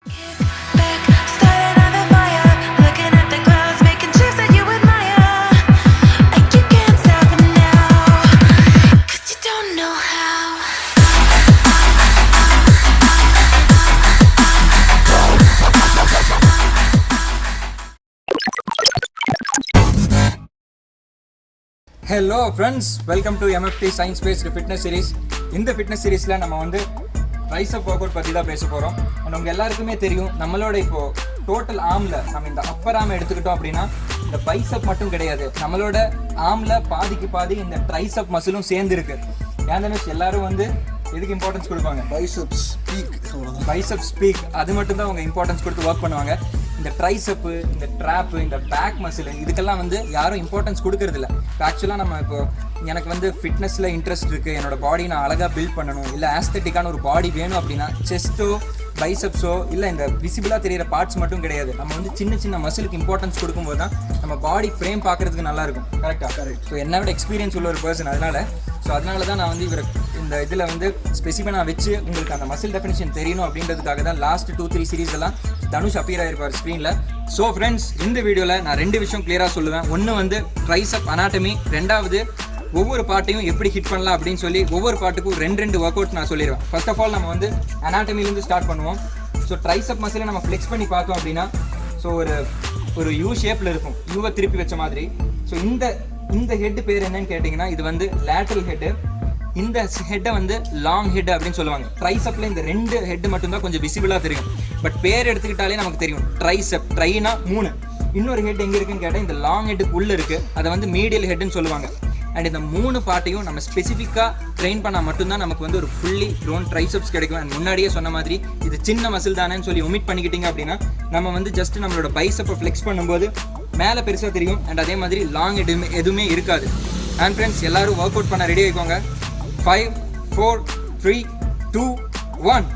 Hello friends, welcome to MFT science based fitness series. இந்த fitness சீரிஸில் நம்ம வந்து ட்ரைசப் ஒர்க் அவுட் பற்றி தான் பேச போகிறோம். அண்ட் உங்கள் எல்லாருக்குமே தெரியும், நம்மளோட இப்போது டோட்டல் ஆர்மில் நம்ம இந்த அப்பர் ஆர்ம் எடுத்துக்கிட்டோம் அப்படின்னா இந்த பைசப் மட்டும் கிடையாது, நம்மளோட ஆர்மில் பாதிக்கு பாதி இந்த ட்ரைசப் மசிலும் சேர்ந்துருக்கு. ஏன் தனுஷ் எல்லாரும் வந்து எதுக்கு இம்பார்ட்டன்ஸ் கொடுப்பாங்க? பைசப்ஸ் பீக் அது மட்டும் தான் அவங்க இம்பார்ட்டன்ஸ் கொடுத்து ஒர்க் பண்ணுவாங்க. இந்த ட்ரைசப்பு, இந்த ட்ராப்பு, இந்த பேக் மசில் இதுக்கெல்லாம் வந்து யாரும் இம்பார்ட்டன்ஸ் கொடுக்கறதில்ல. இப்போ ஆக்சுவலாக நம்ம இப்போ எனக்கு வந்து ஃபிட்னஸில் இன்ட்ரெஸ்ட் இருக்குது, என்னோடய பாடி நான் அழகாக பில்ட் பண்ணணும், இல்லை ஆஸ்தட்டிக்கான ஒரு பாடி வேணும் அப்படின்னா செஸ்ட்டோ பைசப்ஸோ இல்லை இந்த விசிபிளாக தெரிகிற பார்ட்ஸ் மட்டும் கிடையாது, நம்ம வந்து சின்ன சின்ன மசிலுக்கு இம்பார்ட்டன்ஸ் கொடுக்கும்போது தான் நம்ம பாடி ஃப்ரேம் பார்க்குறதுக்கு நல்லாயிருக்கும். கரெக்டாக? கரெக்ட். ஸோ என்னோட எக்ஸ்பீரியன்ஸ் உள்ள ஒரு பர்சன், அதனால தான் நான் வந்து இவர் இந்த இதில் வந்து ஸ்பெசிஃபிக்காக நான் வச்சு உங்களுக்கு அந்த மசில் டெஃபினிஷன் தெரியணும் அப்படின்றதுக்காக தான் லாஸ்ட் 2-3 சீரீஸ் எல்லாம் தனுஷ் அப்பியர் ஆகிருப்பார் ஸ்க்ரீனில். ஸோ ஃப்ரெண்ட்ஸ், இந்த வீடியோவில் நான் 2 விஷயம் கிளியராக சொல்லுவேன். ஒன்று வந்து ட்ரைசப் அனாட்டமி, ரெண்டாவது ஒவ்வொரு பாட்டையும் எப்படி ஹிட் பண்ணலாம் அப்படின்னு சொல்லி ஒவ்வொரு பாட்டுக்கும் 2 ஒர்க் அவுட்ஸ் நான் சொல்லிடுவேன். ஃபர்ஸ்ட் ஆஃப் ஆல் நம்ம வந்து அனாட்டமிலேருந்து ஸ்டார்ட் பண்ணுவோம். ஸோ ட்ரைசப் மசிலை நம்ம ஃப்ளெக்ஸ் பண்ணி பார்த்தோம் அப்படின்னா ஸோ ஒரு யூ ஷேப்பில் இருக்கும், யூவை திருப்பி வச்ச மாதிரி. ஸோ இந்த ஹெட் பேர் என்னன்னு கேட்டிங்கன்னா இது வந்து லேட்டரல் ஹெட்டு. இந்த ஹெட்டை வந்து லாங் ஹெட் அப்படின்னு சொல்லுவாங்க. ட்ரைசப்பில் இந்த 2 ஹெட் மட்டும்தான் கொஞ்சம் விசிபிளாக தெரியும், பட் பேர் எடுத்துக்கிட்டாலே நமக்கு தெரியும் ட்ரைசப். ட்ரைனா 3, இன்னொரு ஹெட் எங்கே இருக்குன்னு கேட்டால் இந்த லாங் ஹெட்டுக்கு உள்ளே இருக்குது, அதை வந்து மீடியல் ஹெட்னு சொல்லுவாங்க. அண்ட் இந்த 3 பார்ட்டையும் நம்ம ஸ்பெசிஃபிக்காக ட்ரெயின் பண்ணால் மட்டும்தான் நமக்கு வந்து ஒரு ஃபுல்லி க்ரோன் ட்ரைசப்ஸ் கிடைக்கும். அண்ட் முன்னாடியே சொன்ன மாதிரி இது சின்ன மசில் தானேன்னு சொல்லி ஒமிட் பண்ணிக்கிட்டீங்க அப்படின்னா நம்ம வந்து ஜஸ்ட் நம்மளோட பைசப்பை ஃப்ளெக்ஸ் பண்ணும்போது மேலே பெருசாக தெரியும், அண்ட் அதே மாதிரி லாங் எதுவுமே இருக்காது. அண்ட் ஃப்ரெண்ட்ஸ், எல்லோரும் ஒர்க் அவுட் பண்ண ரெடி ஆகிக்கோங்க. 5, 4, 3, 2, 1.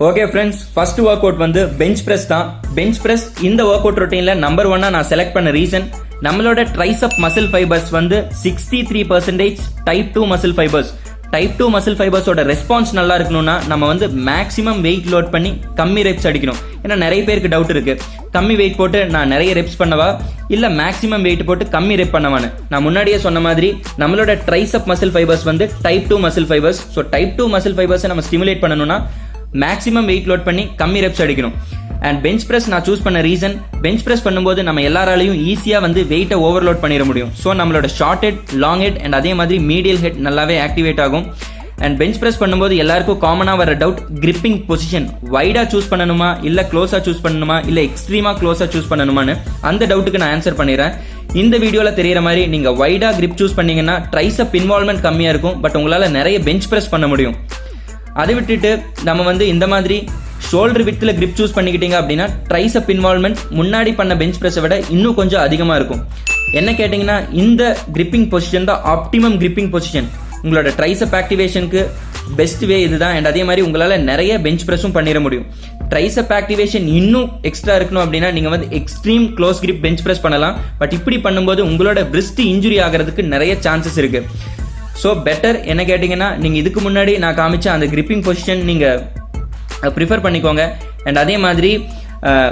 Okay friends, first work out வந்து பெஞ்ச் ப்ரெஸ் தான். பெஞ்ச் ப்ரெஸ் இந்த ஒர்க் அவுட் ரொட்டீனில் நம்பர் 1 நான் செலக்ட் பண்ண ரீசன், நம்மளோட ட்ரைசப் மசில் ஃபைபர்ஸ் வந்து 63% type 2 muscle fibres. Type 2 muscle ஃபைபர்ஸோட ரெஸ்பான்ஸ் நல்லா இருக்கணும்னா நம்ம வந்து மேக்ஸிமம் வெயிட் லோட் பண்ணி கம்மி ரெப்ஸ் அடிக்கணும். ஏன்னா நிறைய பேருக்கு டவுட் இருக்கு, கம்மி வெயிட் போட்டு நான் நிறைய ரெப்ஸ் பண்ணவா இல்லை மேக்ஸிமம் வெயிட் போட்டு கம்மி ரெப் பண்ணவான்னு. நான் முன்னாடியே சொன்ன மாதிரி நம்மளோட ட்ரைசப் மசில் ஃபைபர்ஸ் வந்து type 2 muscle fibres. So type 2 muscle ஃபைபர்ஸை நம்ம ஸ்டிமுலேட் பண்ணணும்னா மேக்ஸிமம் வெயிட் லோட் பண்ணி கம்மி ரெப்ஸ் அடிக்கணும். அண்ட் பெஞ்ச் ப்ரெஸ் நான் சூஸ் பண்ண ரீசன், பெஞ்ச் ப்ரெஸ் பண்ணும்போது நம்ம எல்லாராலையும் ஈஸியாக வந்து வெயிட்டை ஓவர்லோட் பண்ணிட முடியும். ஸோ நம்மளோட short head, long head and அதே மாதிரி மீடியல் ஹெட் நல்லாவே ஆக்டிவேட் ஆகும். அண்ட் பெஞ்ச் ப்ரெஸ் பண்ணும்போது எல்லாருக்கும் காமனாக வர டவுட், கிரிப்பிங் பொசிஷன் வைடாக சூஸ் பண்ணணுமா இல்லை க்ளோஸாக சூஸ் பண்ணணுமா இல்லை எக்ஸ்ட்ரீமாக க்ளோஸாக சூஸ் பண்ணணுமான்னு. அந்த டவுட்டுக்கு நான் ஆன்சர் பண்ணிடுறேன். இந்த வீடியோவில் தெரியிற மாதிரி நீங்கள் வைடாக கிரிப் சூஸ் பண்ணீங்கன்னா ட்ரைசப் இன்வால்வ்மெண்ட் கம்மியாக இருக்கும், பட் உங்களால் நிறைய பெஞ்ச் ப்ரெஸ் பண்ண முடியும். அதை விட்டுட்டு நம்ம வந்து இந்த மாதிரி ஷோல்டர் வித்தில் கிரிப் சூஸ் பண்ணிக்கிட்டீங்க அப்படின்னா ட்ரைசப் இன்வால்வ்மெண்ட் முன்னாடி பண்ண பெஞ்ச் ப்ரெஸ்ஸை விட இன்னும் கொஞ்சம் அதிகமாக இருக்கும். என்ன கேட்டிங்கன்னா இந்த கிரிப்பிங் பொசிஷன் தான் ஆப்டிமம் கிரிப்பிங் பொசிஷன். உங்களோட ட்ரைசப் ஆக்டிவேஷனுக்கு பெஸ்ட் வே இதுதான். அண்ட் அதே மாதிரி உங்களால் நிறைய பெஞ்ச் ப்ரெஸ்ஸும் பண்ணிட முடியும். ட்ரைசப் ஆக்டிவேஷன் இன்னும் எக்ஸ்ட்ரா இருக்கணும் அப்படின்னா நீங்கள் வந்து extreme close grip bench press பண்ணலாம். பட் இப்படி பண்ணும்போது உங்களோட ரிஸ்ட் இன்ஜுரி ஆகிறதுக்கு நிறைய சான்சஸ் இருக்குது. ஸோ பெட்டர் என்ன கேட்டிங்கன்னா நீங்கள் இதுக்கு முன்னாடி நான் காமிச்ச அந்த கிரிப்பிங் பொசிஷன் நீங்கள் ப்ரிஃபர் பண்ணிக்கோங்க. அண்ட் அதே மாதிரி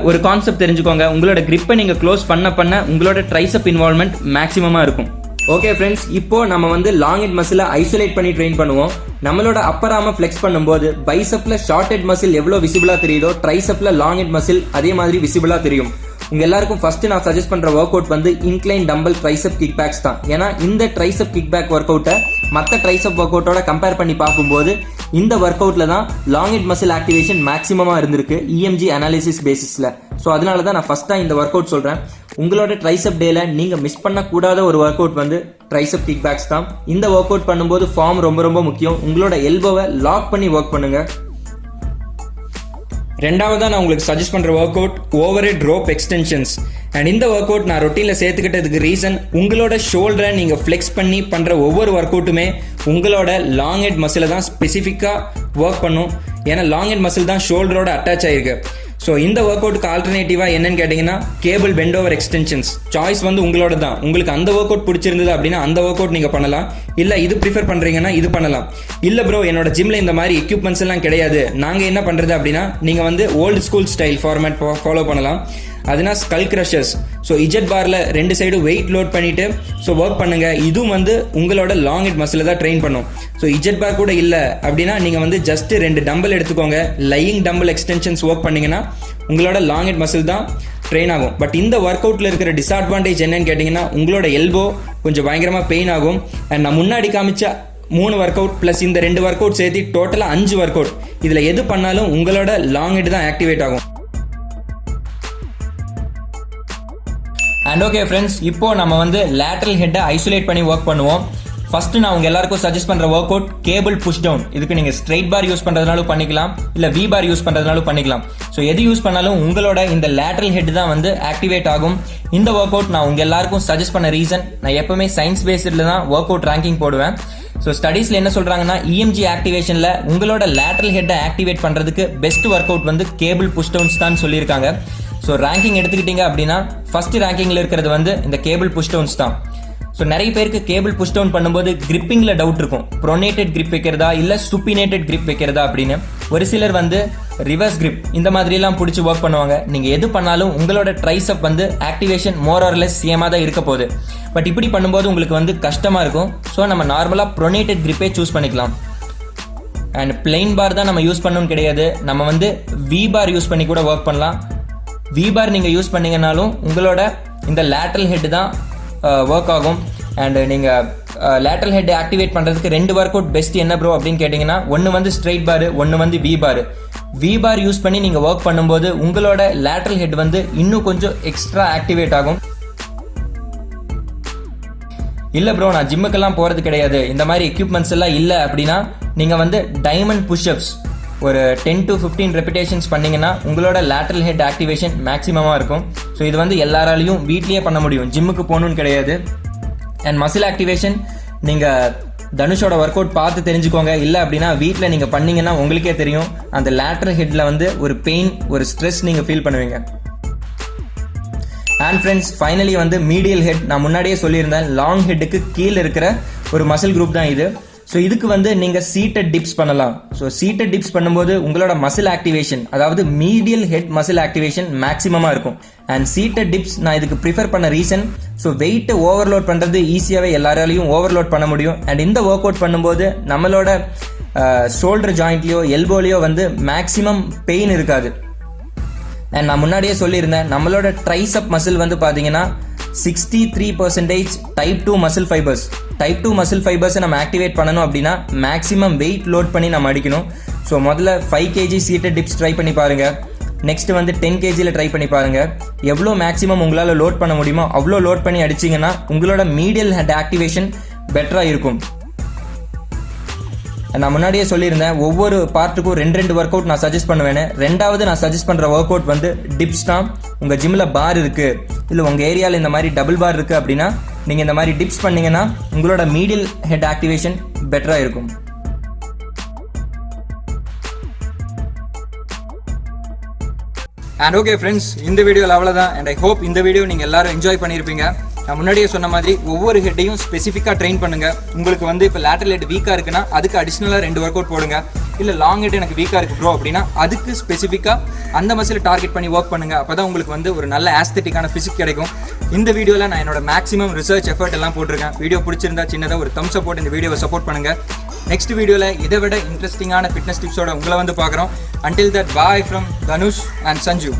ஒரு கான்செப்ட் தெரிஞ்சுக்கோங்க, உங்களோட கிரிப்பை நீங்கள் க்ளோஸ் பண்ண உங்களோட ட்ரைசப் இன்வால்வ்மெண்ட் மேக்ஸிமமாக இருக்கும். ஓகே ஃப்ரெண்ட்ஸ், இப்போ நம்ம வந்து லாங் ஹெட் மசிலை ஐசோலேட் பண்ணி ட்ரெயின் பண்ணுவோம். நம்மளோட அப்பர் ஆர்மை ஃப்ளெக்ஸ் பண்ணும்போது பைசப்பில் ஷார்ட் ஹெட் மசில் எவ்வளோ விசிபிளாக தெரியுதோ ட்ரைசப்பில் லாங் ஹெட் மசில் அதே மாதிரி விசிபிளாக தெரியும். உங்க எல்லாருக்கும் ஃபர்ஸ்ட் நான் சஜஸ்ட் பண்ற ஒர்க் அவுட் வந்து incline dumbbell tricep kickbacks தான். ஏன்னா இந்த ட்ரைசப் கிக் பேக் ஒர்க் அவுட்டை மற்ற ட்ரைசப் ஒர்க் அவுட்டோட கம்பேர் பண்ணி பார்க்கும்போது இந்த ஒர்க் அவுட்ல தான் லாங் ஹெட் மசில் ஆக்டிவேஷன் மேக்ஸிமமாக இருந்திருக்கு EMG அனாலிசிஸ் பேசிஸில். ஸோ அதனால தான் நான் ஃபர்ஸ்ட்டாக இந்த ஒர்க் அவுட் சொல்கிறேன். உங்களோட ட்ரைசப் டேல நீங்கள் மிஸ் பண்ணக்கூடாத ஒரு ஒர்க் அவுட் வந்து ட்ரைசப் கிக் பேக்ஸ் தான். இந்த ஒர்க் அவுட் பண்ணும்போது ஃபார்ம் ரொம்ப முக்கியம். உங்களோட எல்போவை லாக் பண்ணி ஒர்க் பண்ணுங்க. ரெண்டாவதாக நான் உங்களுக்கு சஜஸ்ட் பண்ணுற work out over head rope extensions. And இந்த ஒர்க் அவுட் நான் ரொட்டீனில் சேர்த்துக்கிட்டதுக்கு ரீசன், உங்களோட ஷோல்டரை நீங்கள் ஃப்ளெக்ஸ் பண்ணி பண்ணுற ஒவ்வொரு ஒர்க் அவுட்டுமே உங்களோட லாங் ஹெட் மசிலை தான் ஸ்பெசிஃபிக்காக ஒர்க் பண்ணும். ஏன்னா லாங் ஹெட் மசில் தான் ஷோல்டரோட அட்டாச் ஆகிருக்கு. ஸோ இந்த ஒர்க் அவுட்டுக்கு ஆல்டர்னேட்டிவாக என்னன்னு கேட்டிங்கன்னா cable bent over extensions. Choice வந்து உங்களோட தான். உங்களுக்கு அந்த ஒர்க் அவுட் பிடிச்சிருந்தது அப்படின்னா அந்த ஒர்க் அவுட் நீங்கள் பண்ணலாம். இல்லை இது ப்ரிஃபர் பண்ணுறீங்கன்னா இது பண்ணலாம். இல்லை ப்ரோ என்னோட ஜிம்மில் இந்த மாதிரி எக்யூப்மெண்ட்ஸ் எல்லாம் கிடையாது, நாங்கள் என்ன பண்ணுறது அப்படின்னா நீங்கள் வந்து old school style format follow பண்ணலாம். அதுனா ஸ்கல் கிரஷர்ஸ். ஸோ இஜெட் பாரில் 2 சைடும் வெயிட் லோட் பண்ணிவிட்டு ஸோ ஒர்க் பண்ணுங்கள். இதுவும் வந்து உங்களோட லாங் ஹெட் மசில் தான் ட்ரெயின் பண்ணும். ஸோ இஜெட் பார் கூட இல்லை அப்படின்னா நீங்கள் வந்து ஜஸ்ட்டு 2 டம்பிள் எடுத்துக்கோங்க. லையிங் டம்பிள் எக்ஸ்டென்ஷன்ஸ் ஒர்க் பண்ணிங்கன்னா உங்களோட லாங் ஹெட் மசில் தான் ட்ரெயின் ஆகும். பட் இந்த ஒர்க் அவுட்டில் இருக்கிற டிஸ்அட்வான்டேஜ் என்னன்னு கேட்டிங்கன்னா உங்களோட எல்போ கொஞ்சம் பயங்கரமாக பெயின் ஆகும். அண்ட் நான் முன்னாடி காமிச்ச 3 ஒர்க் அவுட் ப்ளஸ் இந்த 2 ஒர்க் அவுட் சேர்த்து டோட்டலாக 5 ஒர்க் அவுட். இதில் எது பண்ணாலும் உங்களோட லாங் ஹெட் தான் ஆக்டிவேட் ஆகும். அண்ட் ஓகே ஃப்ரெண்ட்ஸ், இப்போ நம்ம வந்து லேட்டரல் ஹெட்டை ஐசோலேட் பண்ணி ஒர்க் பண்ணுவோம். ஃபர்ஸ்ட் நான் உங்க எல்லாருக்கும் சஜஸ்ட் பண்ற work out cable push down. இதுக்கு நீங்க ஸ்ட்ரைட் பார் யூஸ் பண்றதுனாலும் பண்ணிக்கலாம், இல்ல வி பார் யூஸ் பண்றதுனாலும் பண்ணிக்கலாம். ஸோ எது யூஸ் பண்ணாலும் உங்களோட இந்த லேட்டரல் ஹெட் தான் வந்து ஆக்டிவேட் ஆகும். இந்த ஒர்க் அவுட் நான் உங்க எல்லாருக்கும் சஜஸ்ட் பண்ண ரீசன், நான் எப்பவுமே சயின்ஸ் பேஸ்டில் தான் ஒர்க் அவுட் ரேங்கிங் போடுவேன். ஸோ ஸ்டடீஸ்ல என்ன சொல்றாங்கன்னா இஎம்ஜி ஆக்டிவேஷன்ல உங்களோட லேட்டரல் ஹெட்டை ஆக்டிவேட் பண்றதுக்கு பெஸ்ட் ஒர்க் அவுட் வந்து கேபிள் புஷ் டவுன்ஸ் தான் சொல்லியிருக்காங்க. ஸோ ரேங்கிங் எடுத்துக்கிட்டீங்க அப்படின்னா ஃபர்ஸ்ட் ரேங்கிங்ல இருக்கிறது வந்து இந்த கேபிள் புஷ் டவுன்ஸ் தான். ஸோ நிறைய பேருக்கு கேபிள் புஷ் டவுன் பண்ணும்போது கிரிப்பிங்ல டவுட் இருக்கும். ப்ரோனேட்டட் கிரிப் வைக்கிறதா இல்லை சுப்பினேட்டட் கிரிப் வைக்கிறதா அப்படின்னு. ஒரு சிலர் வந்து ரிவர்ஸ் கிரிப் இந்த மாதிரிலாம் பிடிச்சி ஒர்க் பண்ணுவாங்க. நீங்கள் எது பண்ணாலும் உங்களோட ட்ரைசப் வந்து ஆக்டிவேஷன் மோர் ஆர் லெஸ் சேமாக தான் இருக்க போகுது. பட் இப்படி பண்ணும்போது உங்களுக்கு வந்து கஷ்டமாக இருக்கும். ஸோ நம்ம நார்மலாக ப்ரோனேட்டட் கிரிப்பே சூஸ் பண்ணிக்கலாம். அண்ட் பிளெயின் பார் தான் நம்ம யூஸ் பண்ணணும்னு கிடையாது. நம்ம வந்து வி பார் யூஸ் பண்ணி கூட ஒர்க் பண்ணலாம். வி பார் நீங்கள் யூஸ் பண்ணீங்கன்னாலும் உங்களோட இந்த லேட்டரல் ஹெட் தான் ஒர்க் ஆகும். அண்ட் நீங்கள் லேட்டரல் ஹெட் ஆக்டிவேட் பண்ணுறதுக்கு 2 ஒர்க் அவுட் பெஸ்ட் என்ன ப்ரோ அப்படின்னு கேட்டிங்கன்னா, ஒன்று வந்து ஸ்ட்ரைட் பார், ஒன்று வந்து V bar. V bar use பண்ணி நீங்கள் ஒர்க் பண்ணும்போது உங்களோட லேட்டரல் ஹெட் வந்து இன்னும் கொஞ்சம் எக்ஸ்ட்ரா ஆக்டிவேட் ஆகும். இல்லை ப்ரோ நான் ஜிம்முக்கெல்லாம் போகிறது கிடையாது, இந்த மாதிரி எக்யூப்மெண்ட்ஸ் எல்லாம் இல்லை அப்படின்னா நீங்கள் வந்து டைமண்ட் புஷ்அப்ஸ் ஒரு 10 to 15 ரெப்பிடேஷன்ஸ் பண்ணிங்கன்னா உங்களோட லேட்டரல் ஹெட் ஆக்டிவேஷன் மேக்ஸிமமாக இருக்கும். ஸோ இது வந்து எல்லாராலையும் வீட்லேயே பண்ண முடியும், ஜிம்முக்கு போகணுன்னு கிடையாது. அண்ட் மசில் ஆக்டிவேஷன் நீங்கள் தனுஷோட ஒர்க் அவுட் பார்த்து தெரிஞ்சுக்கோங்க. இல்லை அப்படின்னா வீட்டில் நீங்கள் பண்ணீங்கன்னா உங்களுக்கே தெரியும் அந்த லேட்டரல் ஹெட்டில் வந்து ஒரு பெயின், ஒரு ஸ்ட்ரெஸ் நீங்கள் ஃபீல் பண்ணுவீங்க. அண்ட் ஃப்ரெண்ட்ஸ் ஃபைனலி வந்து மீடியல் ஹெட், நான் முன்னாடியே சொல்லியிருந்தேன் லாங் ஹெட்டுக்கு கீழே இருக்கிற ஒரு மசில் குரூப் தான் இது. ஸோ இதுக்கு வந்து நீங்கள் சீட்டட் டிப்ஸ் பண்ணலாம். ஸோ சீட்டட் டிப்ஸ் பண்ணும்போது உங்களோட மசில் ஆக்டிவேஷன், அதாவது மீடியல் ஹெட் மசில் ஆக்டிவேஷன் மேக்ஸிமமாக இருக்கும். அண்ட் சீட்டட் டிப்ஸ் நான் இதுக்கு ப்ரிஃபர் பண்ண ரீசன், ஸோ வெயிட்டை ஓவர்லோட் பண்ணுறது ஈஸியாகவே எல்லாராலையும் ஓவர்லோட் பண்ண முடியும். அண்ட் இந்த ஒர்க் அவுட் பண்ணும்போது நம்மளோட ஷோல்டர் ஜாயிண்ட்லேயோ எல்போலையோ வந்து மேக்ஸிமம் பெயின் இருக்காது. அண்ட் நான் முன்னாடியே சொல்லியிருந்தேன் நம்மளோட ட்ரைசப் மசில் வந்து பார்த்தீங்கன்னா 63% type 2 muscle fibres. Type 2 muscle ஃபைபர்ஸை நம்ம ஆக்டிவேட் பண்ணணும் அப்படின்னா மேக்ஸிமம் வெயிட் லோட் பண்ணி நம்ம அடிக்கணும். ஸோ முதல்ல 5 kg சீட்டட் டிப்ஸ் ட்ரை பண்ணி பாருங்கள். நெக்ஸ்ட் வந்து 10 kgல ட்ரை பண்ணி பாருங்கள். எவ்வளோ மேக்ஸிமம் உங்களால் லோட் பண்ண முடியுமோ அவ்வளோ லோட் பண்ணி அடிச்சிங்கன்னா உங்களோட மீடியல் ஹெட் ஆக்டிவேஷன் பெட்டராக இருக்கும். நான் முன்னாடியே சொல்லியிருந்தேன் ஒவ்வொரு பார்ட்டுக்கும் 2 ஒர்க் அவுட் நான் சஜஸ்ட் பண்ணுவேன். ரெண்டாவது நான் சஜஸ்ட் பண்ணுற ஒர்க் அவுட் வந்து டிப்ஸ் தான். உங்கள் ஜிம்மில் பார் இருக்குது, இல்லை உங்கள் ஏரியாவில் இந்த மாதிரி டபுள் பார் இருக்குது அப்படின்னா நீங்கள் இந்த மாதிரி டிப்ஸ் பண்ணிங்கன்னா உங்களோட மீடியல் ஹெட் ஆக்டிவேஷன் பெட்டராக இருக்கும். அண்ட் ஓகே ஃப்ரெண்ட்ஸ், இந்த வீடியோவில் அவ்வளோதான். அண்ட் ஐ ஹோப் இந்த வீடியோ நீங்கள் எல்லாரும் என்ஜாய் பண்ணியிருப்பீங்க. நான் முன்னாடியே சொன்ன மாதிரி ஒவ்வொரு ஹெட்டையும் ஸ்பெசிஃபிக்காக ட்ரெயின் பண்ணுங்கள். உங்களுக்கு வந்து இப்போ லேட்டரல் ஹெட் வீக்காக இருக்குன்னா அதுக்கு அடிஷ்னலாக 2 ஒர்க் அவுட் போடுங்க. இல்லை லாங் ஹெட் எனக்கு வீக்காக இருக்குது ப்ரோ அப்படின்னா அதுக்கு ஸ்பெசிஃபிக்காக அந்த மசில் டார்கெட் பண்ணி ஒர்க் பண்ணுங்கள். அப்போ தான் உங்களுக்கு வந்து ஒரு நல்ல ஆஸ்தெட்டிக்கான ஃபிசிக் கிடைக்கும். இந்த வீடியோவில் நான் என்னோட மேக்ஸிமம் ரிசர்ச் எஃபர்ட் எல்லாம் போட்டிருக்கேன். வீடியோ பிடிச்சிருந்தா சின்னதாக ஒரு தம்ஸ் அப் போட்டு இந்த வீடியோவை சப்போர்ட் பண்ணுங்கள். நெக்ஸ்ட் வீடியோவில் இதை விட இன்ட்ரெஸ்டிங்கான ஃபிட்னஸ் டிப்ஸோட உங்களை வந்து பார்க்குறோம். Until that, bye from Dhanush and Sanju.